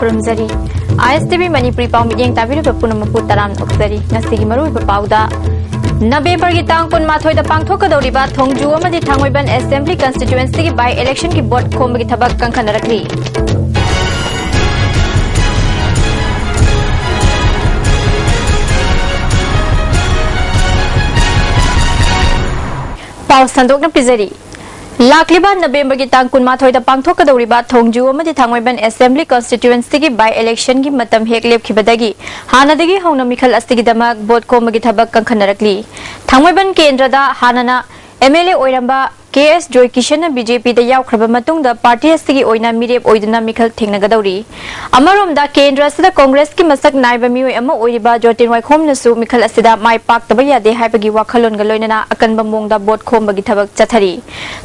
खुरुमजरी ISTV Manipuri pav मिडियंग ताबिरबा पुनमपु तराम ओक्जरी ngasi maruiba pawda November gi tang kun mathoi da pangthokadoriba thongju amadi thangoiban assembly constituency gi by election ki vote khomgi thabak kangkhanarakhli पाव संदोकना पिजरी लाखलिबा नवेंबर की तांग कुनमाथोय दा पांगथोकदौरिबा थोंजु अमदि Thangmeiband assembly constituency की by election की मतम हेक लेपखिबदगी हानादगी हौना मिखल अस्तिगिदमक बोट कोमगी थबक कंखनरकली थांगोइबन केंद्रदा हानाना एमएलए ओइरंबा KS Joy Kishan BJP da yaukhraba matungda party asigi oina mirep oiduna mikhal thengnagadauri amaromda kendra asida congress ki masak naiba mioi ama oiriba Jotin Waikhom nasu mikhal asida mai pak taba yade haibagi wakhalon galoinana akanba mongda bot khombagi thabak chathari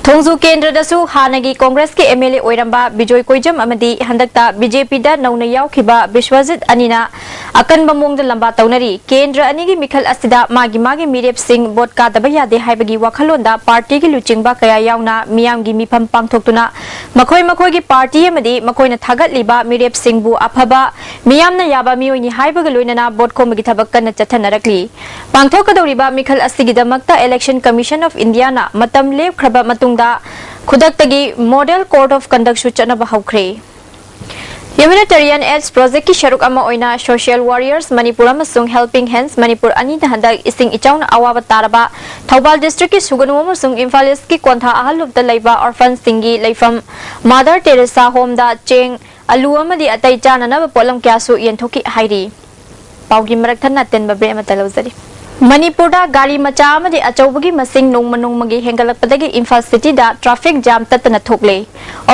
thongju kendra dasu hanagi congress ki MLA oiramba Bijoy Koijam amadi handakta BJP da nauna yaukhiba Bishwajit anina akanba mongda lamba taunari kendra anigi mikhal asida magi mirep sing bot ka taba yade haibagi wakhalonda party ki luchingba kaya yauna miyamgi mifam pangthoktuna makhoi gi party amadi makhoina thagatliba mirep singbu aphaba miyamna yaba miyoini haibaga loinana bot khomagi thabak kana chathanarakli pangthokadoriba mikhal asigi damakta election commission of India na matam lep khraba matungda khudaktagi model code of conduct su chanaba haukhre Humanitarian AIDS project ki sharuk ama oina social warriors Manipur amasung helping hands Manipur ani da handak ising ichauna awaba taraba Thoubal district ki suganu amasung Imphal East ki kontha ahalup da laiba orphan singi laifam Mother Teresa home da cheng alu amadi atai chana na polam kyasu yenthoki hairi paugi marak than naten ba bre matalawzari Manipur da gari macha amadi achawbagi masing nongmagi hengalakpadagi Imphal city da traffic jam tatana thokle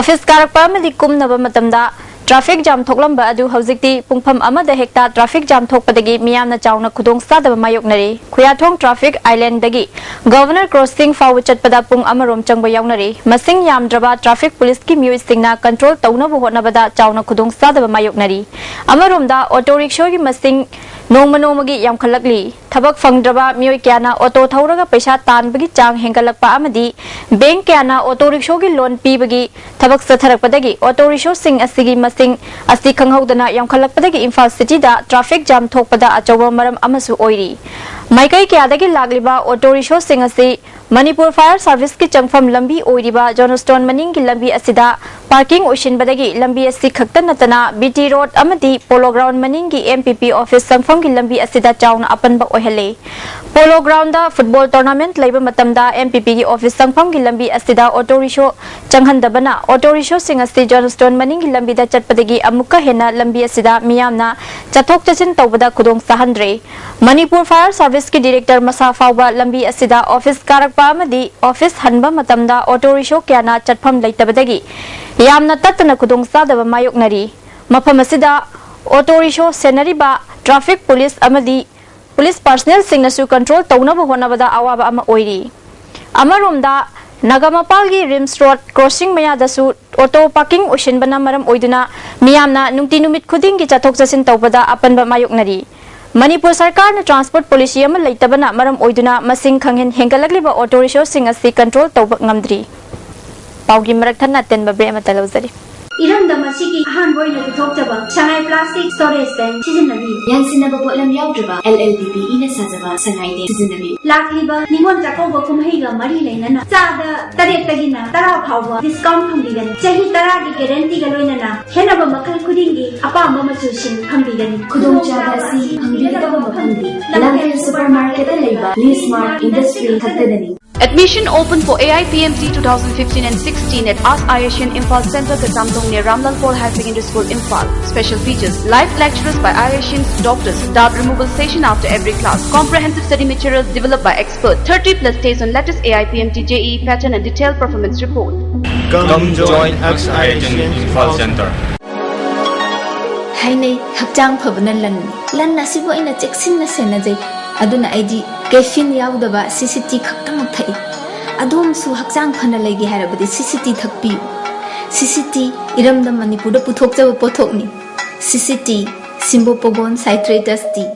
office karakpa amadi kumnaba matamda Traffic jam thoklam ba adu haujikti pungpham amada hekta traffic jam thokpadagi miyamna chauna khudong sadaba mayoknari khuyathong traffic island dagi governor crossing faw chatpada pung amarom changba yawnari masing yamdraba traffic police ki miyoi singna control tawnabu hotnabada chauna khudong sadaba mayoknari amaromda auto rickshaw gi masing nongmagi yamkhalakli thabak fangdraba miyoi kyana auto thauraga paisa tanbagi chang hengalakpa amadi bank kyana auto rickshaw gi loan pibagi thabak satharakpadagi auto rickshaw sing asigi sing asi khanghaudana yamkhalakpadagi Imphal city da traffic jam thokpada achawa maram amasu oiri maikai kyadagi lagliba auto rickshaw sing asi Manipur fire service ki changfam lambi oiriba Johnston maning ki lambi asida parking ocean badagi lambi asi khaktan natana BT road amadi polo ground maning ki MPP office changfam ki lambi asida chauna apanba ohele polo ground da football tournament laiba matamda MPP ki office changfam ki lambi asida auto rickshaw changhandabana auto rickshaw sing asi Johnston maning ki lambi da chatpadagi amukka hena lambi asida miyamna chathok chachin tawbada khudong sahandre Manipur fire service ki director masa fawba lambi asida office karak Pamadi office hanba matamda auto rickshaw kyana chatpham leitabadagi yamna tatna khudong sadaba mayoknari mafam asida auto rickshaw senariba traffic police amadi police personnel singnasu control tawnabu honabada awaba ama oiri amaromda Nagamapalgi Rims Road crossing mayadasu auto parking ocean bana maram oiduna miyamna nungti numit khuding ki chathok chasin tawbada apanba mayoknari Manipur Sarkar na transport policy ama leitabana maram oiduna masing khanghen hengalakliba auto rickshaw sing asi control tawbak ngamdri paugi marak than naten ba bre matalawzari Iram da masigi han boy na thokjaba sangai plastic storage tank sizinnabi yansinaba potlam yaudriba LLDP ina sajaba sangai ne sizinnabi lakliba ningon jakauba kumheiga mari leinana chada taret tagina tara phawba discount phangbigan chahi tara gi guarantee ga loinana henaba makhal khudingi apamba machu sin phambigani khudong chaba si phangbiga mafamdi London supermarket laiba Lee Smart Industry khattadani Admission open for AIPMC 2015 and 16 at As Ayashin Imphal Center, Katamdong near Ramlal Paul High Secondary School, Imphal. Special features: live lectures by Ayashin's doctors, doubt removal session after every class, comprehensive study materials developed by experts, 30+ days on latest AIPMT JEE pattern and detailed performance report. Come join As Ayashin Imphal Center. Hainai hakjang phabana lan nasibo ina cheksinna senajai aduna aidi caffeine yaudaba CCT khaktam thai adom su hakjang phana legi harabadi CCT thakpi CCT iramda Manipur da puthok jawa pothokni CCT simbo pogon citritus tea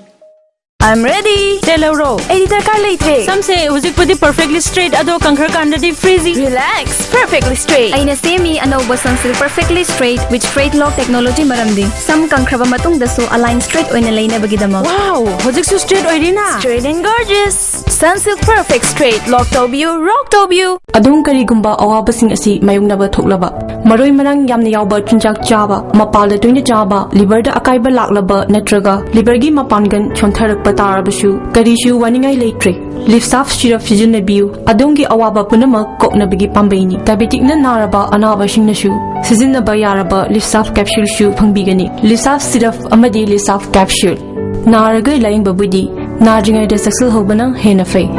I'm ready. Telero. Editor car leithe. Some say hujikpudi perfectly straight ado kankhar kandadi freezy. Relax. Perfectly straight. Aina semi anauba sunsilk perfectly straight with straight lock technology maramdi. Some kankraba matung dasu align straight oina leina bagidama. Wow, hujiksu straight oirina. Straight and gorgeous. Sunsilk perfect straight. Lock tobiu, rock tobiu. Adung karigumba awabasing asi mayungnaba thoklaba. Maroi marang yamna yawba chinjak chaba, mapalda toina chaba, liver da akaiba laklaba natraga, liver gi mapangan chontharak patarabasu, karishu waningai leitre. Lifsaf syrup sijunabiu, adungi awaba punama koknabigi pambaini. Diabetic na naraba anaba singnasu. Sizinaba yaraba Lifsaf capsule shu pangbigani. Lifsaf syrup amadi Lifsaf capsule. Naraga laing babudi, narjingai da saksal hobana henafei.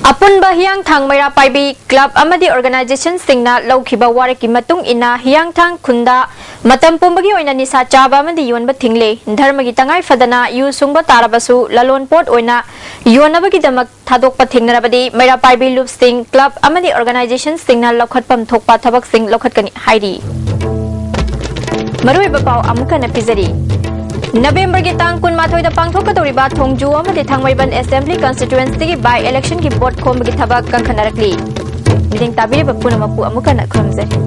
Apun bahiyang thang mayra paibi club amadi organization singna laukiba wareki matung ina hiyang thang khunda matam pumbagi oina nisa chaba amadi yonba thingle dharmagi tangai fadana yu sungba tarabasu lalon port oina yonabagi damak thadokpa thingnarabadi mayra paibi loop sing club amadi organization singna lokhatpam thokpa thabak sing lokhatkani hairi maroi bapau amuka na pizari November ki tang kun mathoi da pangthok ka toriba thongju amadi thangmaiban assembly constituency ki by election ki vote khom gi thabak kan khanarakli miding tabiri ba punamapu amuka na khomjari